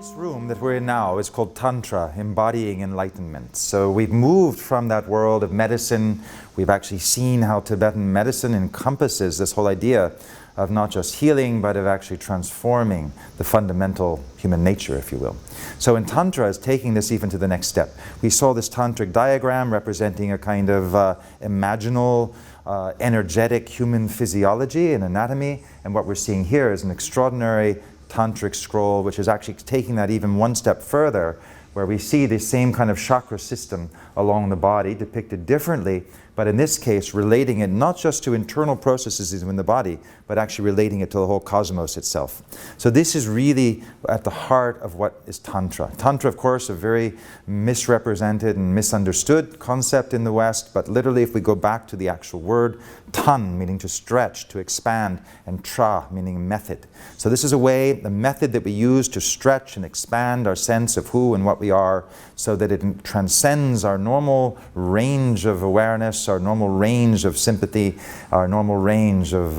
This room that we're in now is called Tantra, embodying enlightenment. So we've moved from that world of medicine. We've actually seen how Tibetan medicine encompasses this whole idea of not just healing, but of actually transforming the fundamental human nature, if you will. So in Tantra, is taking this even to the next step. We saw this tantric diagram representing a kind of imaginal, energetic human physiology and anatomy, and what we're seeing here is an extraordinary tantric scroll, which is actually taking that even one step further, where we see the same kind of chakra system along the body depicted differently, but in this case relating it not just to internal processes in the body, but actually relating it to the whole cosmos itself. So this is really at the heart of what is Tantra. Tantra, of course, a very misrepresented and misunderstood concept in the West, but literally if we go back to the actual word, tan meaning to stretch, to expand, and tra meaning method. So this is a way, the method that we use to stretch and expand our sense of who and what we are, so that it transcends our normal range of awareness, our normal range of sympathy, our normal range of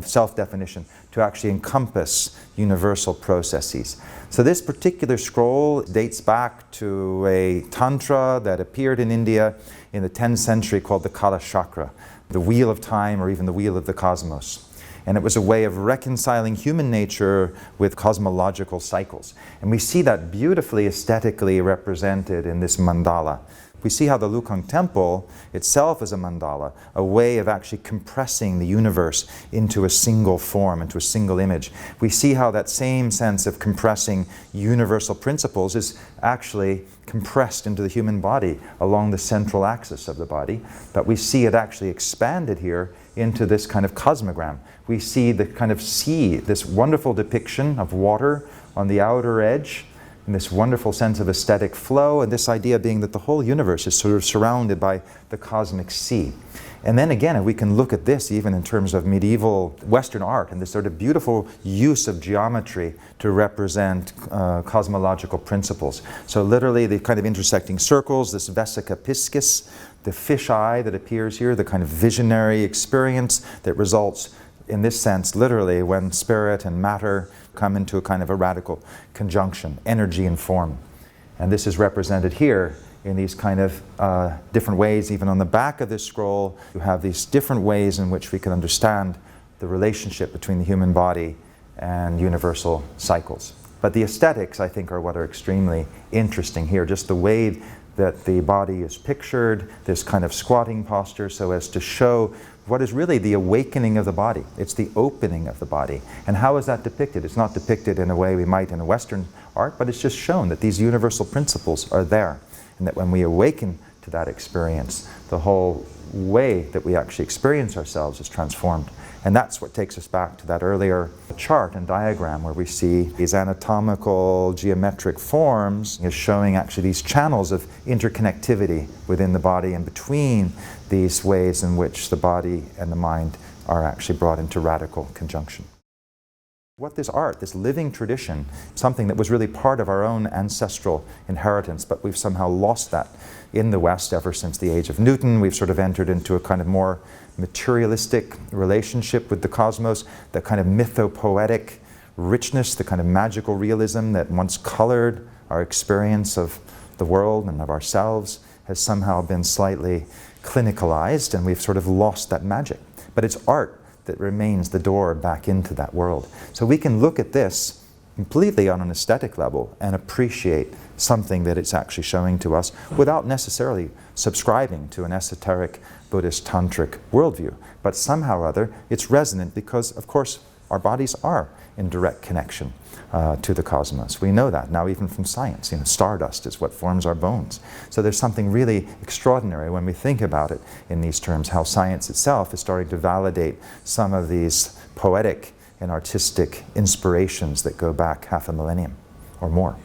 self-definition, to actually encompass universal processes. So this particular scroll dates back to a tantra that appeared in India in the 10th century called the Kalachakra, the wheel of time, or even the wheel of the cosmos. And it was a way of reconciling human nature with cosmological cycles. And we see that beautifully aesthetically represented in this mandala. We see how the Lukhang temple itself is a mandala, a way of actually compressing the universe into a single form, into a single image. We see how that same sense of compressing universal principles is actually compressed into the human body along the central axis of the body, but we see it actually expanded here into this kind of cosmogram. We see the kind of sea, this wonderful depiction of water on the outer edge, and this wonderful sense of aesthetic flow, and this idea being that the whole universe is sort of surrounded by the cosmic sea. And then again, if we can look at this even in terms of medieval Western art and this sort of beautiful use of geometry to represent cosmological principles. So literally the kind of intersecting circles, this vesica piscis, the fish eye that appears here, the kind of visionary experience that results in this sense, literally, when spirit and matter come into a kind of a radical conjunction, energy and form. And this is represented here in these kind of different ways. Even on the back of this scroll, you have these different ways in which we can understand the relationship between the human body and universal cycles. But the aesthetics, I think, are what are extremely interesting here. Just the way that the body is pictured, this kind of squatting posture, so as to show what is really the awakening of the body. It's the opening of the body. And how is that depicted? It's not depicted in a way we might in a Western art, but it's just shown that these universal principles are there, and that when we awaken to that experience, the whole way that we actually experience ourselves is transformed. And that's what takes us back to that earlier chart and diagram where we see these anatomical geometric forms is showing actually these channels of interconnectivity within the body and between these ways in which the body and the mind are actually brought into radical conjunction. What this art, this living tradition, something that was really part of our own ancestral inheritance, but we've somehow lost that in the West ever since the age of Newton. We've sort of entered into a kind of more materialistic relationship with the cosmos, the kind of mythopoetic richness, the kind of magical realism that once colored our experience of the world and of ourselves has somehow been slightly clinicalized, and we've sort of lost that magic. But it's art that remains the door back into that world. So we can look at this completely on an aesthetic level and appreciate something that it's actually showing to us without necessarily subscribing to an esoteric Buddhist tantric worldview. But somehow or other, it's resonant because, of course, our bodies are in direct connection to the cosmos. We know that now even from science. Stardust is what forms our bones. So there's something really extraordinary when we think about it in these terms, how science itself is starting to validate some of these poetic and artistic inspirations that go back half a millennium or more.